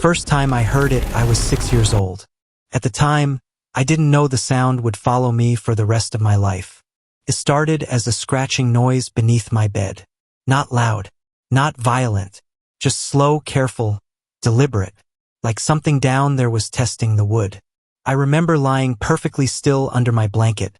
first time I heard it, I was 6 years old. At the time, I didn't know the sound would follow me for the rest of my life. It started as a scratching noise beneath my bed. Not loud, not violent, just slow, careful, deliberate, like something down there was testing the wood. I remember lying perfectly still under my blanket,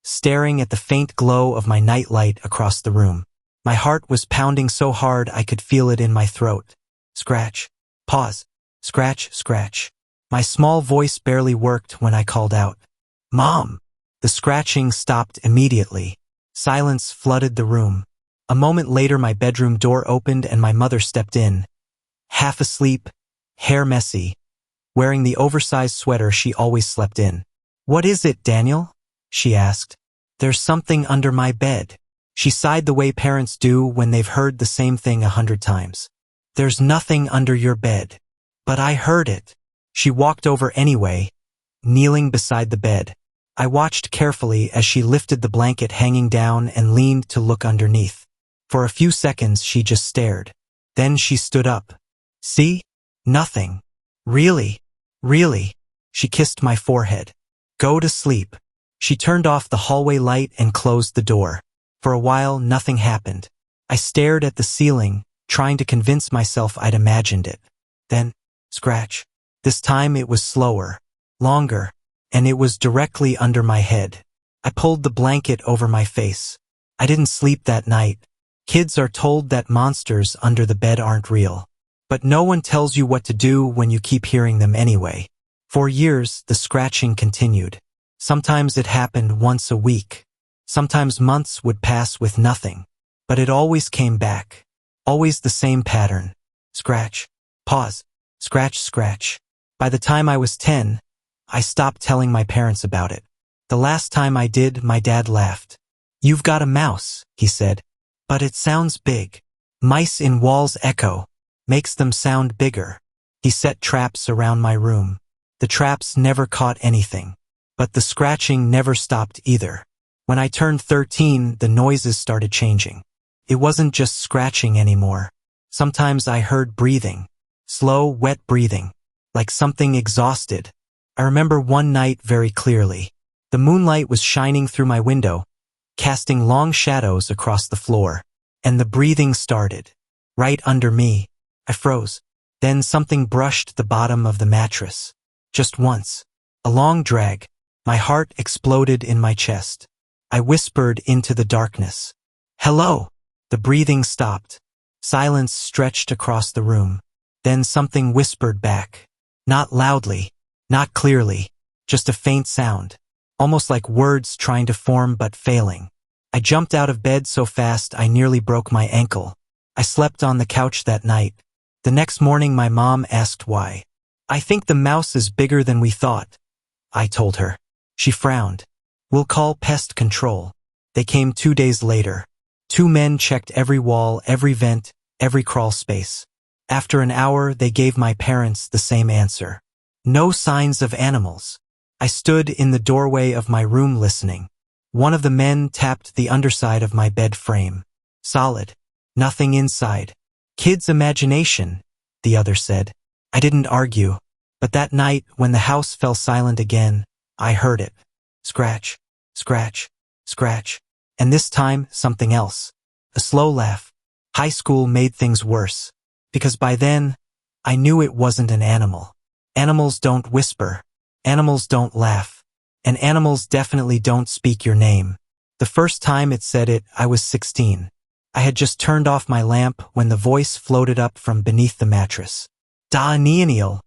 staring at the faint glow of my nightlight across the room. My heart was pounding so hard I could feel it in my throat. Scratch. Pause. Scratch, scratch. My small voice barely worked when I called out, "Mom!" The scratching stopped immediately. Silence flooded the room. A moment later, my bedroom door opened and my mother stepped in, half asleep, hair messy, wearing the oversized sweater she always slept in. "What is it, Daniel?" she asked. "There's something under my bed." She sighed the way parents do when they've heard the same thing 100 times. "There's nothing under your bed." "But I heard it." She walked over anyway, kneeling beside the bed. I watched carefully as she lifted the blanket hanging down and leaned to look underneath. For a few seconds she just stared. Then she stood up. "See? Nothing. Really? Really?" She kissed my forehead. "Go to sleep." She turned off the hallway light and closed the door. For a while, nothing happened. I stared at the ceiling, trying to convince myself I'd imagined it. Then, scratch. This time it was slower, longer, and it was directly under my head. I pulled the blanket over my face. I didn't sleep that night. Kids are told that monsters under the bed aren't real. But no one tells you what to do when you keep hearing them anyway. For years, the scratching continued. Sometimes it happened once a week. Sometimes months would pass with nothing. But it always came back. Always the same pattern. Scratch. Pause. Scratch, scratch. By the time I was 10, I stopped telling my parents about it. The last time I did, my dad laughed. "You've got a mouse," he said. "But it sounds big. Mice in walls echo. Makes them sound bigger." He set traps around my room. The traps never caught anything. But the scratching never stopped either. When I turned 13, the noises started changing. It wasn't just scratching anymore. Sometimes I heard breathing. Slow, wet breathing. Like something exhausted. I remember one night very clearly. The moonlight was shining through my window, casting long shadows across the floor. And the breathing started. Right under me. I froze. Then something brushed the bottom of the mattress. Just once. A long drag. My heart exploded in my chest. I whispered into the darkness. "Hello." The breathing stopped. Silence stretched across the room. Then something whispered back. Not loudly, not clearly, just a faint sound. Almost like words trying to form but failing. I jumped out of bed so fast I nearly broke my ankle. I slept on the couch that night. The next morning my mom asked why. "I think the mouse is bigger than we thought," I told her. She frowned. "We'll call pest control." They came 2 days later. 2 men checked every wall, every vent, every crawl space. After an hour, they gave my parents the same answer. No signs of animals. I stood in the doorway of my room listening. One of the men tapped the underside of my bed frame. Solid. Nothing inside. "Kid's imagination," the other said. I didn't argue. But that night, when the house fell silent again, I heard it. Scratch, scratch, scratch. And this time, something else. A slow laugh. High school made things worse. Because by then, I knew it wasn't an animal. Animals don't whisper. Animals don't laugh. And animals definitely don't speak your name. The first time it said it, I was 16. I had just turned off my lamp when the voice floated up from beneath the mattress. "Daniel."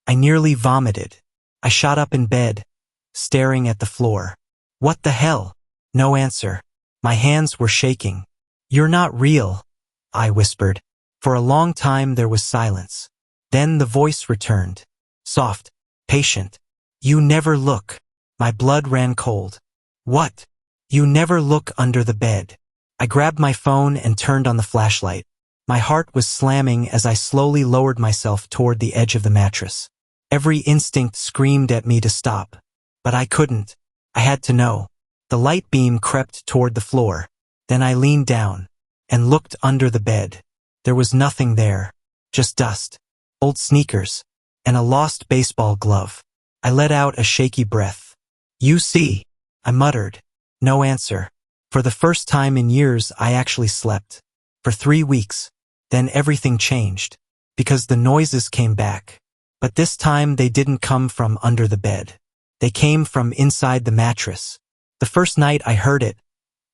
I nearly vomited. I shot up in bed, staring at the floor. "What the hell?" No answer. My hands were shaking. "You're not real," I whispered. For a long time there was silence. Then the voice returned. Soft, patient. "You never look." My blood ran cold. "What?" "You never look under the bed." I grabbed my phone and turned on the flashlight. My heart was slamming as I slowly lowered myself toward the edge of the mattress. Every instinct screamed at me to stop. But I couldn't. I had to know. The light beam crept toward the floor. Then I leaned down and looked under the bed. There was nothing there. Just dust. Old sneakers. and a lost baseball glove. I let out a shaky breath. "You see," I muttered. No answer. For the first time in years, I actually slept. For 3 weeks. Then everything changed. Because the noises came back. But this time they didn't come from under the bed. They came from inside the mattress. The first night I heard it,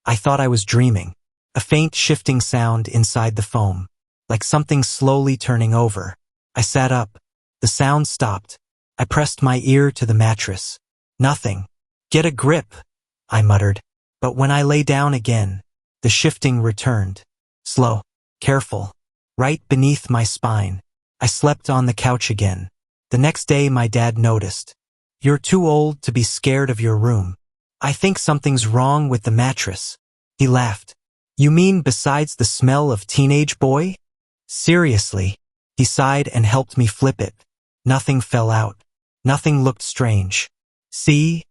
I thought I was dreaming. A faint shifting sound inside the foam. Like something slowly turning over. I sat up. The sound stopped. I pressed my ear to the mattress. Nothing. "Get a grip," I muttered. But when I lay down again, the shifting returned. Slow. Careful. Right beneath my spine. I slept on the couch again. The next day my dad noticed. "You're too old to be scared of your room. I think something's wrong with the mattress." He laughed. "You mean besides the smell of teenage boy?" "Seriously." He sighed and helped me flip it. Nothing fell out. Nothing looked strange. "See?"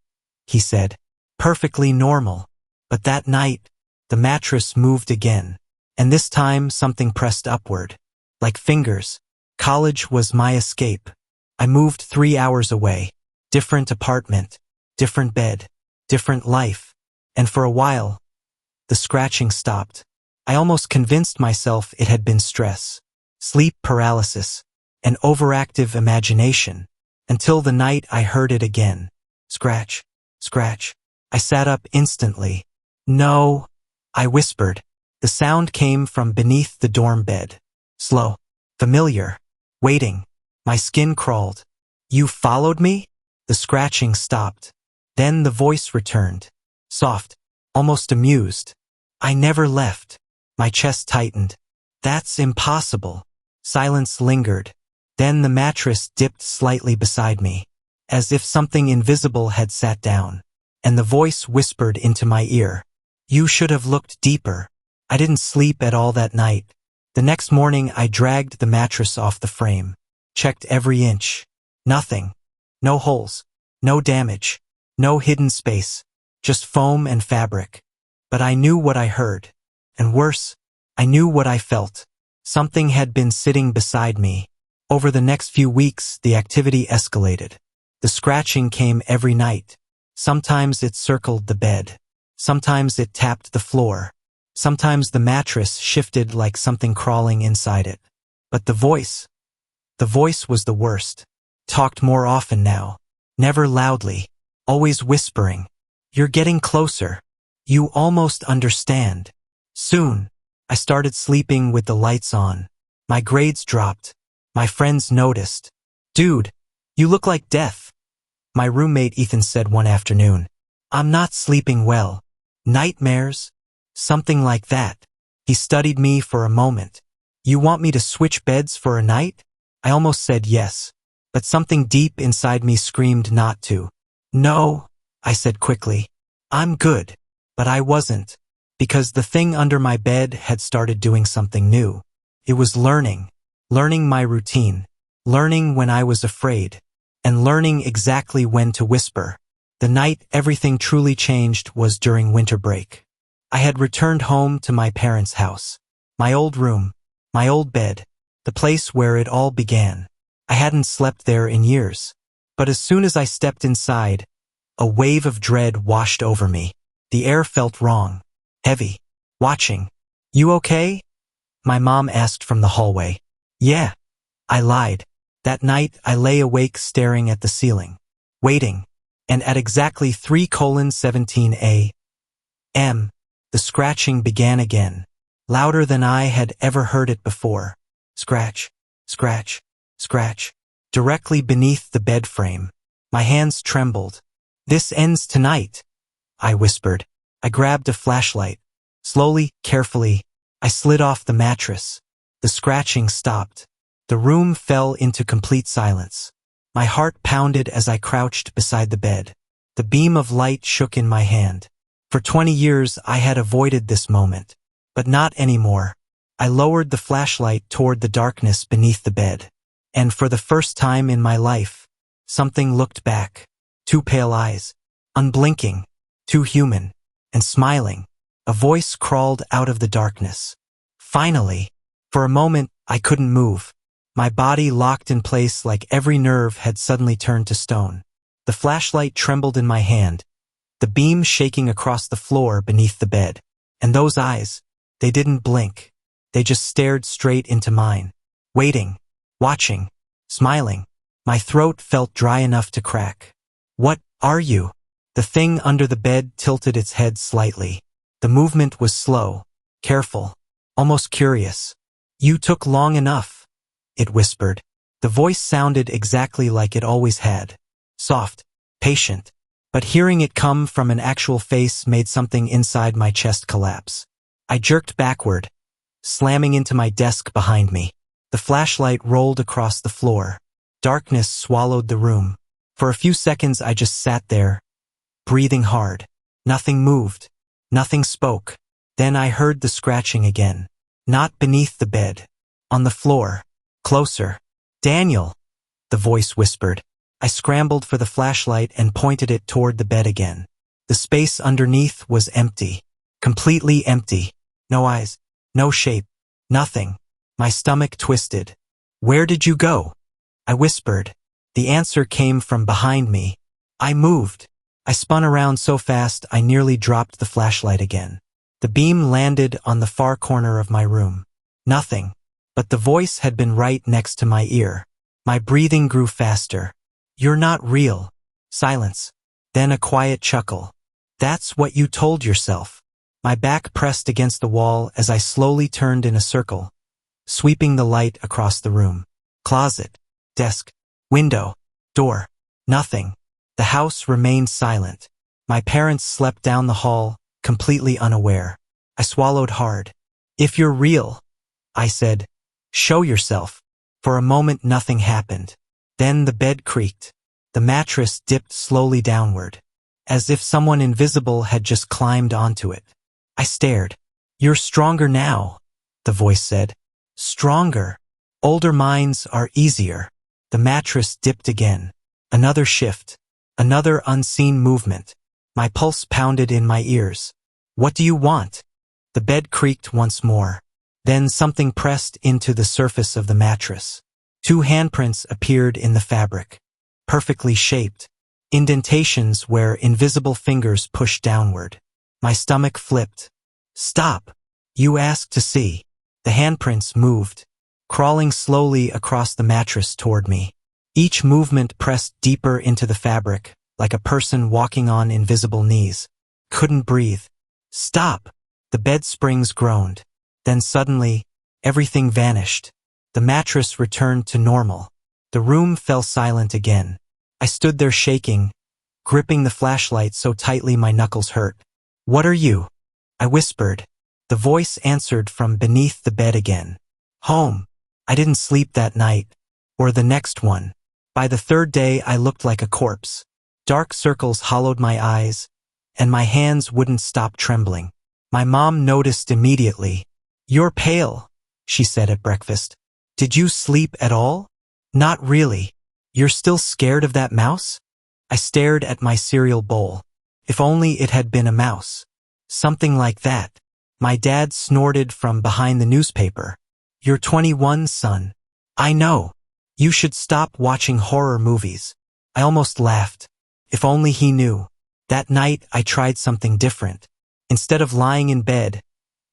he said. "Perfectly normal." But that night, the mattress moved again. And this time something pressed upward. Like fingers. College was my escape. I moved 3 hours away. Different apartment. Different bed. Different life. And for a while, the scratching stopped. I almost convinced myself it had been stress. Sleep paralysis. An overactive imagination. Until the night I heard it again. Scratch. Scratch. I sat up instantly. "No," I whispered. The sound came from beneath the dorm bed. Slow. Familiar. Waiting. My skin crawled. "You followed me?" The scratching stopped. Then the voice returned. Soft. Almost amused. "I never left." My chest tightened. "That's impossible." Silence lingered. Then the mattress dipped slightly beside me. As if something invisible had sat down. And the voice whispered into my ear. "You should have looked deeper." I didn't sleep at all that night. The next morning I dragged the mattress off the frame. Checked every inch. Nothing. No holes. No damage. No hidden space. Just foam and fabric. But I knew what I heard. And worse, I knew what I felt. Something had been sitting beside me. Over the next few weeks, the activity escalated. The scratching came every night. Sometimes it circled the bed. Sometimes it tapped the floor. Sometimes the mattress shifted like something crawling inside it. But the voice was the worst. Talked more often now. Never loudly. Always whispering. "You're getting closer. You almost understand." Soon, I started sleeping with the lights on. My grades dropped. My friends noticed. "Dude, you look like death," my roommate Ethan said one afternoon. "I'm not sleeping well. Nightmares?" Something like that. He studied me for a moment. "You want me to switch beds for a night?" I almost said yes. But something deep inside me screamed not to. "No," I said quickly. "I'm good." But I wasn't. Because the thing under my bed had started doing something new. It was learning. Learning my routine. Learning when I was afraid. And learning exactly when to whisper. The night everything truly changed was during winter break. I had returned home to my parents' house. My old room. My old bed. The place where it all began. I hadn't slept there in years. But as soon as I stepped inside, a wave of dread washed over me. The air felt wrong. Heavy. Watching. "You okay?" my mom asked from the hallway. "Yeah," I lied. That night I lay awake staring at the ceiling. Waiting. And at exactly 3:17 a.m., the scratching began again. Louder than I had ever heard it before. Scratch. Scratch. Scratch. Directly beneath the bed frame. My hands trembled. "This ends tonight," I whispered. I grabbed a flashlight. Slowly, carefully, I slid off the mattress. The scratching stopped. The room fell into complete silence. My heart pounded as I crouched beside the bed. The beam of light shook in my hand. For 20 years I had avoided this moment. But not anymore. I lowered the flashlight toward the darkness beneath the bed. And for the first time in my life, something looked back. 2 pale eyes. Unblinking. 2 human. And smiling. A voice crawled out of the darkness. Finally. For a moment, I couldn't move. My body locked in place like every nerve had suddenly turned to stone. The flashlight trembled in my hand, the beam shaking across the floor beneath the bed. And those eyes, they didn't blink. They just stared straight into mine, waiting, watching, smiling. My throat felt dry enough to crack. What are you? The thing under the bed tilted its head slightly. The movement was slow, careful, almost curious. You took long enough, it whispered. The voice sounded exactly like it always had. Soft, patient. But hearing it come from an actual face made something inside my chest collapse. I jerked backward, slamming into my desk behind me. The flashlight rolled across the floor. Darkness swallowed the room. For a few seconds I just sat there, breathing hard. Nothing moved. Nothing spoke. Then I heard the scratching again. Not beneath the bed. On the floor. Closer. Daniel, the voice whispered. I scrambled for the flashlight and pointed it toward the bed again. The space underneath was empty. Completely empty. No eyes. No shape. Nothing. My stomach twisted. Where did you go? I whispered. The answer came from behind me. I moved. I spun around so fast I nearly dropped the flashlight again. The beam landed on the far corner of my room. Nothing. But the voice had been right next to my ear. My breathing grew faster. You're not real. Silence. Then a quiet chuckle. That's what you told yourself. My back pressed against the wall as I slowly turned in a circle, sweeping the light across the room. Closet. Desk. Window. Door. Nothing. The house remained silent. My parents slept down the hall, completely unaware. I swallowed hard. If you're real, I said, show yourself. For a moment nothing happened. Then the bed creaked. The mattress dipped slowly downward, as if someone invisible had just climbed onto it. I stared. You're stronger now, the voice said. Stronger. Older minds are easier. The mattress dipped again. Another shift. Another unseen movement. My pulse pounded in my ears. What do you want? The bed creaked once more. Then something pressed into the surface of the mattress. 2 handprints appeared in the fabric, perfectly shaped, indentations where invisible fingers pushed downward. My stomach flipped. Stop! You asked to see. The handprints moved, crawling slowly across the mattress toward me. Each movement pressed deeper into the fabric, like a person walking on invisible knees. Couldn't breathe. Stop! The bed springs groaned. Then suddenly, everything vanished. The mattress returned to normal. The room fell silent again. I stood there shaking, gripping the flashlight so tightly my knuckles hurt. What are you? I whispered. The voice answered from beneath the bed again. Home. I didn't sleep that night, or the next one. By the 3rd day I looked like a corpse. Dark circles hollowed my eyes, and my hands wouldn't stop trembling. My mom noticed immediately. You're pale, she said at breakfast. Did you sleep at all? Not really. You're still scared of that mouse? I stared at my cereal bowl. If only it had been a mouse. Something like that. My dad snorted from behind the newspaper. You're 21, son. I know. You should stop watching horror movies. I almost laughed. If only he knew. That night I tried something different. Instead of lying in bed,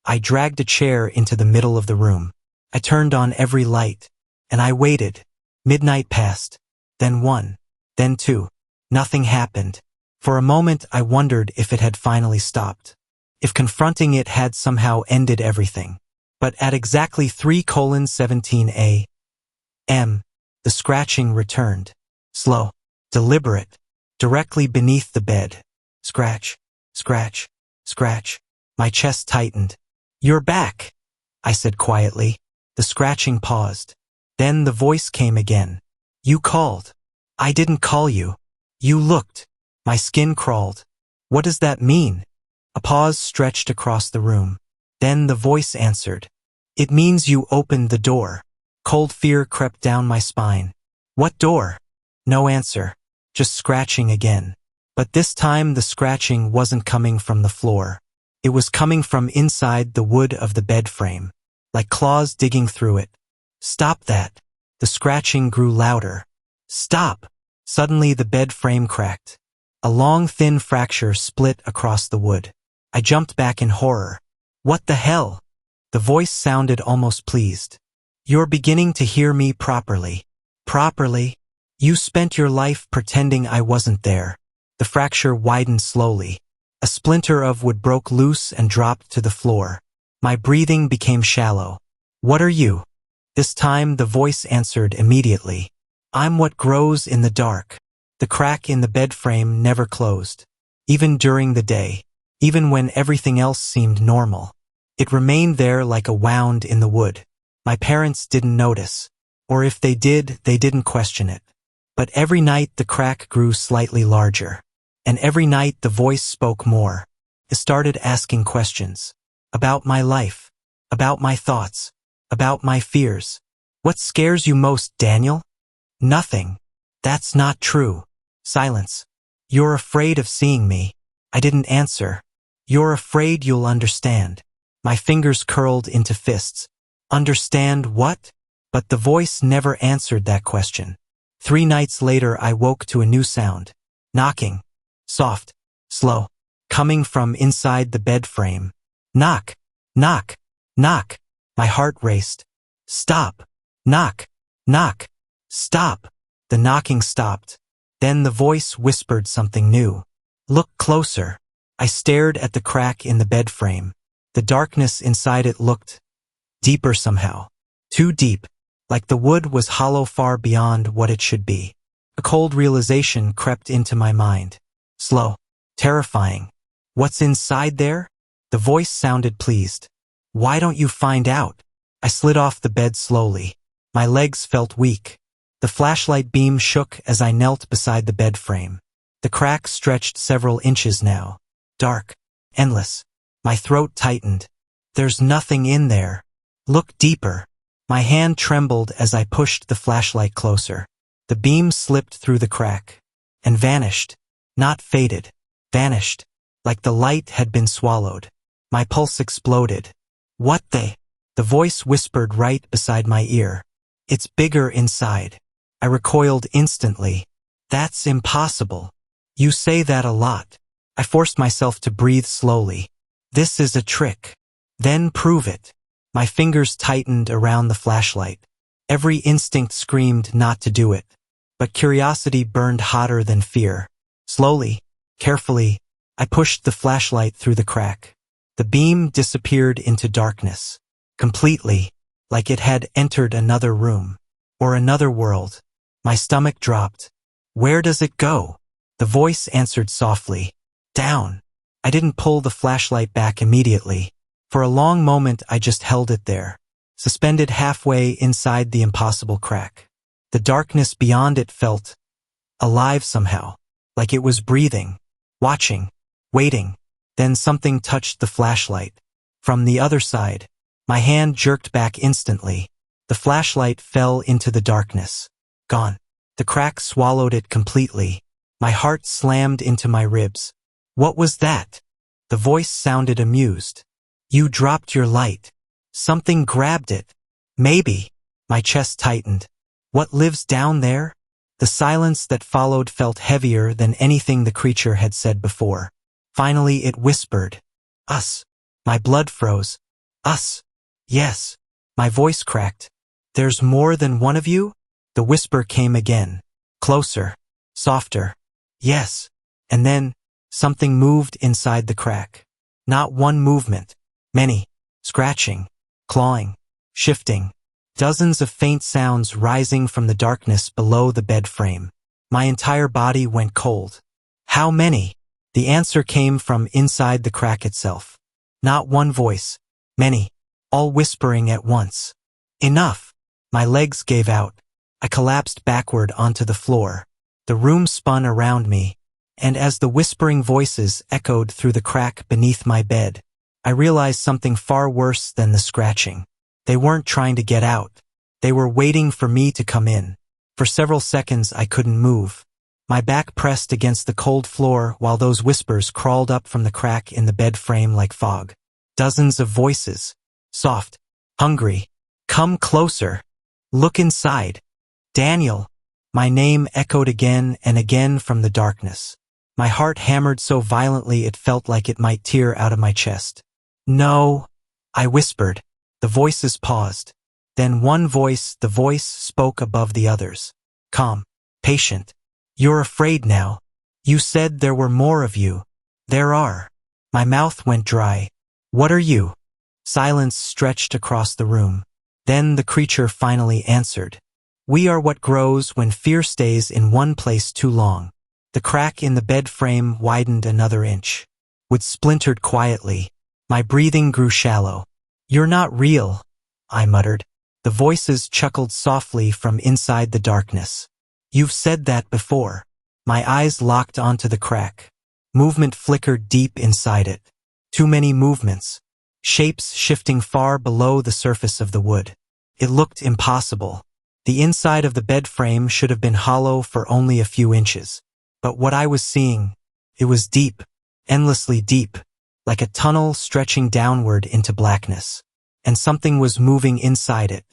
I dragged a chair into the middle of the room. I turned on every light, and I waited. Midnight passed. Then 1. Then 2. Nothing happened. For a moment I wondered if it had finally stopped. If confronting it had somehow ended everything. But at exactly 3:17 a.m., the scratching returned. Slow. Deliberate. Directly beneath the bed. Scratch. Scratch. Scratch. My chest tightened. You're back, I said quietly. The scratching paused. Then the voice came again. You called. I didn't call you. You looked. My skin crawled. What does that mean? A pause stretched across the room. Then the voice answered. It means you opened the door. Cold fear crept down my spine. What door? No answer. Just scratching again. But this time the scratching wasn't coming from the floor. It was coming from inside the wood of the bed frame, like claws digging through it. Stop that. The scratching grew louder. Stop! Suddenly the bed frame cracked. A long, thin fracture split across the wood. I jumped back in horror. What the hell? The voice sounded almost pleased. You're beginning to hear me properly. Properly? You spent your life pretending I wasn't there. The fracture widened slowly. A splinter of wood broke loose and dropped to the floor. My breathing became shallow. What are you? This time the voice answered immediately. I'm what grows in the dark. The crack in the bed frame never closed. Even during the day. Even when everything else seemed normal. It remained there like a wound in the wood. My parents didn't notice. Or if they did, they didn't question it. But every night the crack grew slightly larger. And every night the voice spoke more. It started asking questions. About my life. About my thoughts. About my fears. What scares you most, Daniel? Nothing. That's not true. Silence. You're afraid of seeing me. I didn't answer. You're afraid you'll understand. My fingers curled into fists. Understand what? But the voice never answered that question. 3 nights later I woke to a new sound. Knocking. Soft. Slow. Coming from inside the bed frame. Knock. Knock. Knock. My heart raced. Stop. Knock. Knock. Stop. The knocking stopped. Then the voice whispered something new. Look closer. I stared at the crack in the bed frame. The darkness inside it looked deeper somehow. Too deep. Like the wood was hollow far beyond what it should be. A cold realization crept into my mind. Slow. Terrifying. What's inside there? The voice sounded pleased. Why don't you find out? I slid off the bed slowly. My legs felt weak. The flashlight beam shook as I knelt beside the bed frame. The crack stretched several inches now. Dark. Endless. My throat tightened. There's nothing in there. Look deeper. My hand trembled as I pushed the flashlight closer. The beam slipped through the crack. And vanished. Not faded. Vanished. Like the light had been swallowed. My pulse exploded. What the? The voice whispered right beside my ear. It's bigger inside. I recoiled instantly. That's impossible. You say that a lot. I forced myself to breathe slowly. This is a trick. Then prove it. My fingers tightened around the flashlight. Every instinct screamed not to do it. But curiosity burned hotter than fear. Slowly, carefully, I pushed the flashlight through the crack. The beam disappeared into darkness. Completely, like it had entered another room. Or another world. My stomach dropped. Where does it go? The voice answered softly. Down. I didn't pull the flashlight back immediately. For a long moment I just held it there, suspended halfway inside the impossible crack. The darkness beyond it felt alive somehow, like it was breathing, watching, waiting. Then something touched the flashlight. From the other side, my hand jerked back instantly. The flashlight fell into the darkness. Gone. The crack swallowed it completely. My heart slammed into my ribs. What was that? The voice sounded amused. You dropped your light. Something grabbed it. Maybe. My chest tightened. What lives down there? The silence that followed felt heavier than anything the creature had said before. Finally it whispered. Us. My blood froze. Us. Yes. My voice cracked. There's more than one of you? The whisper came again. Closer. Softer. Yes. And then, something moved inside the crack. Not one movement. Many. Scratching. Clawing. Shifting. Dozens of faint sounds rising from the darkness below the bed frame. My entire body went cold. How many? The answer came from inside the crack itself. Not one voice. Many. All whispering at once. Enough. My legs gave out. I collapsed backward onto the floor. The room spun around me, and as the whispering voices echoed through the crack beneath my bed, I realized something far worse than the scratching. They weren't trying to get out. They were waiting for me to come in. For several seconds I couldn't move. My back pressed against the cold floor while those whispers crawled up from the crack in the bed frame like fog. Dozens of voices. Soft. Hungry. Come closer. Look inside. Daniel! My name echoed again and again from the darkness. My heart hammered so violently it felt like it might tear out of my chest. No, I whispered. The voices paused. Then the voice spoke above the others. Calm, patient. You're afraid now. You said there were more of you. There are. My mouth went dry. What are you? Silence stretched across the room. Then the creature finally answered. We are what grows when fear stays in one place too long. The crack in the bed frame widened another inch. Wood splintered quietly. My breathing grew shallow. You're not real, I muttered. The voices chuckled softly from inside the darkness. You've said that before. My eyes locked onto the crack. Movement flickered deep inside it. Too many movements. Shapes shifting far below the surface of the wood. It looked impossible. The inside of the bed frame should have been hollow for only a few inches. But what I was seeing, it was deep, endlessly deep, like a tunnel stretching downward into blackness. And something was moving inside it.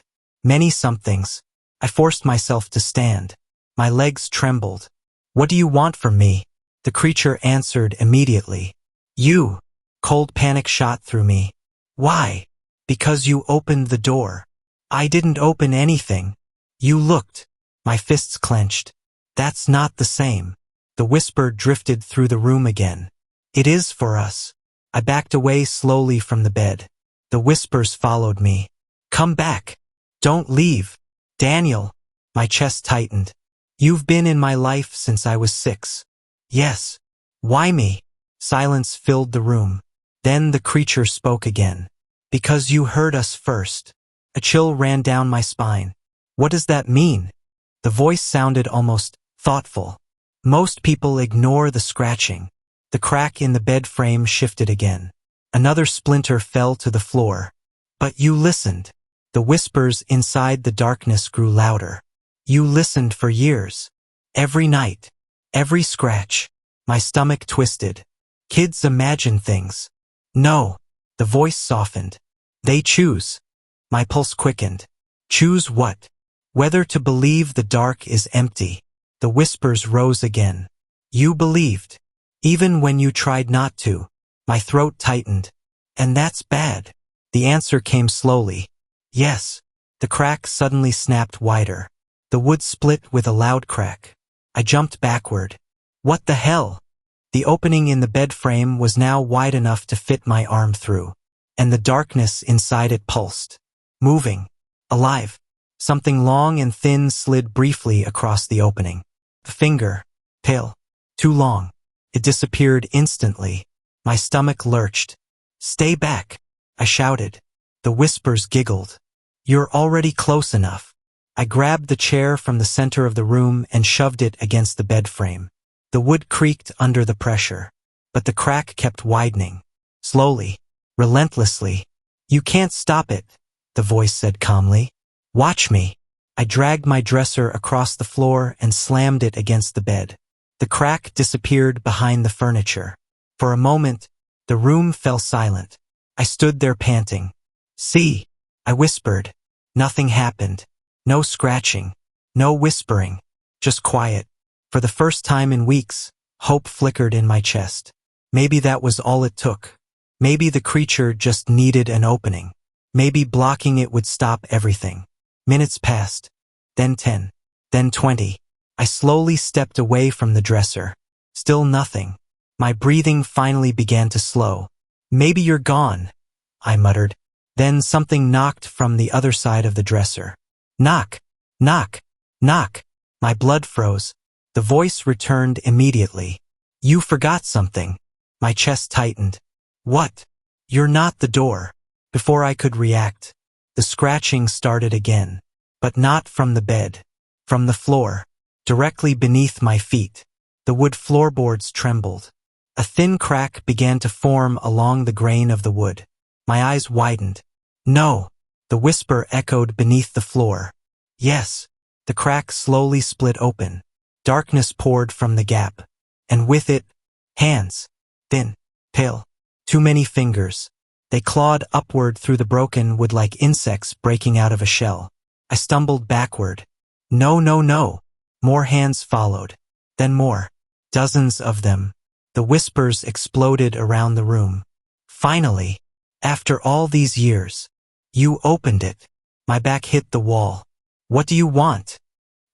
Many somethings. I forced myself to stand. My legs trembled. What do you want from me? The creature answered immediately. You. Cold panic shot through me. Why? Because you opened the door. I didn't open anything. You looked. My fists clenched. That's not the same. The whisper drifted through the room again. It is for us. I backed away slowly from the bed. The whispers followed me. Come back. Don't leave. Daniel. My chest tightened. You've been in my life since I was 6. Yes. Why me? Silence filled the room. Then the creature spoke again. Because you heard us first. A chill ran down my spine. What does that mean? The voice sounded almost thoughtful. Most people ignore the scratching. The crack in the bed frame shifted again. Another splinter fell to the floor. But you listened. The whispers inside the darkness grew louder. You listened for years. Every night. Every scratch. My stomach twisted. Kids imagine things. No. The voice softened. They choose. My pulse quickened. Choose what? Whether to believe the dark is empty. The whispers rose again. You believed. Even when you tried not to. My throat tightened. And that's bad. The answer came slowly. Yes. The crack suddenly snapped wider. The wood split with a loud crack. I jumped backward. What the hell? The opening in the bed frame was now wide enough to fit my arm through. And the darkness inside it pulsed. Moving. Alive. Something long and thin slid briefly across the opening. The finger. Pale. Too long. It disappeared instantly. My stomach lurched. Stay back, I shouted. The whispers giggled. You're already close enough. I grabbed the chair from the center of the room and shoved it against the bed frame. The wood creaked under the pressure. But the crack kept widening. Slowly. Relentlessly. You can't stop it, the voice said calmly. Watch me. I dragged my dresser across the floor and slammed it against the bed. The crack disappeared behind the furniture. For a moment, the room fell silent. I stood there panting. See, I whispered. Nothing happened. No scratching. No whispering. Just quiet. For the first time in weeks, hope flickered in my chest. Maybe that was all it took. Maybe the creature just needed an opening. Maybe blocking it would stop everything. Minutes passed. Then 10. Then 20. I slowly stepped away from the dresser. Still nothing. My breathing finally began to slow. Maybe you're gone, I muttered. Then something knocked from the other side of the dresser. Knock, knock, knock. My blood froze. The voice returned immediately. You forgot something. My chest tightened. What? You're not the door. Before I could react, the scratching started again. But not from the bed. From the floor. Directly beneath my feet. The wood floorboards trembled. A thin crack began to form along the grain of the wood. My eyes widened. No. The whisper echoed beneath the floor. Yes. The crack slowly split open. Darkness poured from the gap. And with it, hands. Thin. Pale. Too many fingers. They clawed upward through the broken wood like insects breaking out of a shell. I stumbled backward. No, no, no. More hands followed. Then more. Dozens of them. The whispers exploded around the room. Finally, after all these years, you opened it. My back hit the wall. What do you want?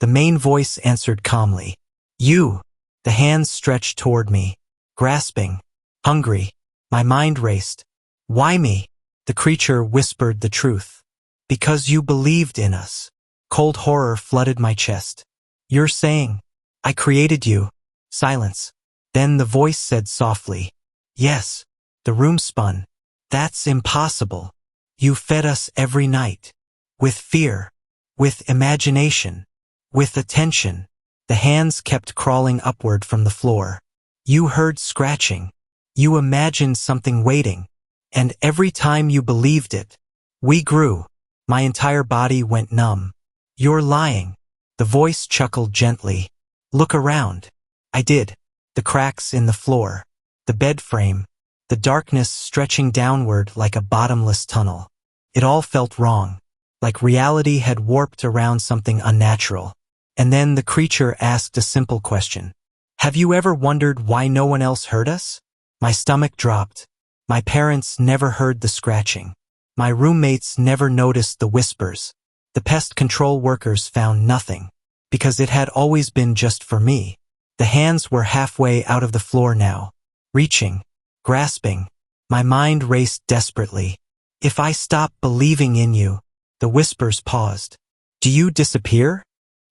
The main voice answered calmly. You. The hands stretched toward me, grasping, hungry. My mind raced. Why me? The creature whispered the truth. Because you believed in us. Cold horror flooded my chest. You're saying, I created you. Silence. Then the voice said softly, yes. The room spun. That's impossible. You fed us every night. With fear. With imagination. With attention. The hands kept crawling upward from the floor. You heard scratching. You imagined something waiting. And every time you believed it, we grew. My entire body went numb. You're lying. The voice chuckled gently. Look around. I did. The cracks in the floor. The bed frame. The darkness stretching downward like a bottomless tunnel. It all felt wrong. Like reality had warped around something unnatural. And then the creature asked a simple question. Have you ever wondered why no one else heard us? My stomach dropped. My parents never heard the scratching. My roommates never noticed the whispers. The pest control workers found nothing. Because it had always been just for me. The hands were halfway out of the floor now. Reaching. Grasping. My mind raced desperately. If I stop believing in you. The whispers paused. Do you disappear?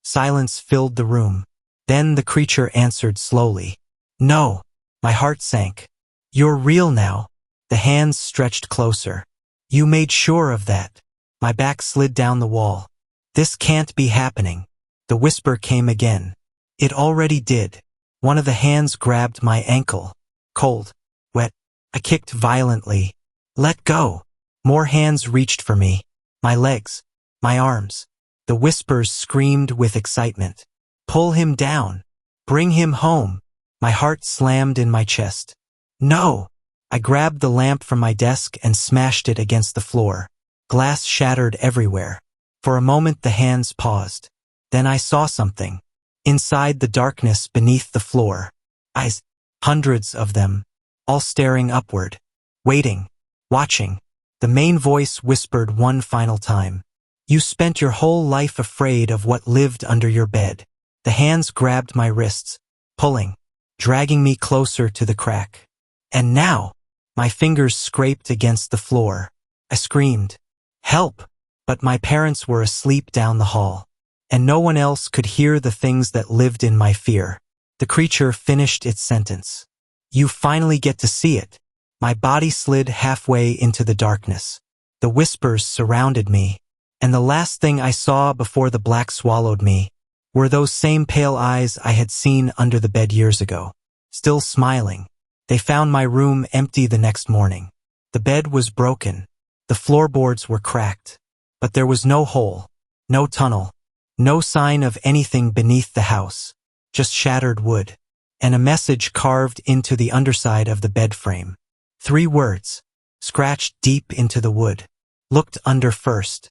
Silence filled the room. Then the creature answered slowly. No. My heart sank. You're real now. The hands stretched closer. You made sure of that. My back slid down the wall. This can't be happening. The whisper came again. It already did. One of the hands grabbed my ankle. Cold. Wet. I kicked violently. Let go. More hands reached for me. My legs. My arms. The whispers screamed with excitement. Pull him down. Bring him home. My heart slammed in my chest. No. I grabbed the lamp from my desk and smashed it against the floor. Glass shattered everywhere. For a moment the hands paused. Then I saw something. Inside the darkness beneath the floor. Eyes. Hundreds of them. All staring upward. Waiting. Watching. The main voice whispered one final time. You spent your whole life afraid of what lived under your bed. The hands grabbed my wrists. Pulling. Dragging me closer to the crack. And now. My fingers scraped against the floor. I screamed. Help! But my parents were asleep down the hall. And no one else could hear the things that lived in my fear. The creature finished its sentence. You finally get to see it. My body slid halfway into the darkness. The whispers surrounded me. And the last thing I saw before the black swallowed me were those same pale eyes I had seen under the bed years ago. Still smiling. They found my room empty the next morning. The bed was broken. The floorboards were cracked. But there was no hole. No tunnel. No sign of anything beneath the house. Just shattered wood. And a message carved into the underside of the bed frame. 3 words. Scratched deep into the wood. Looked under first.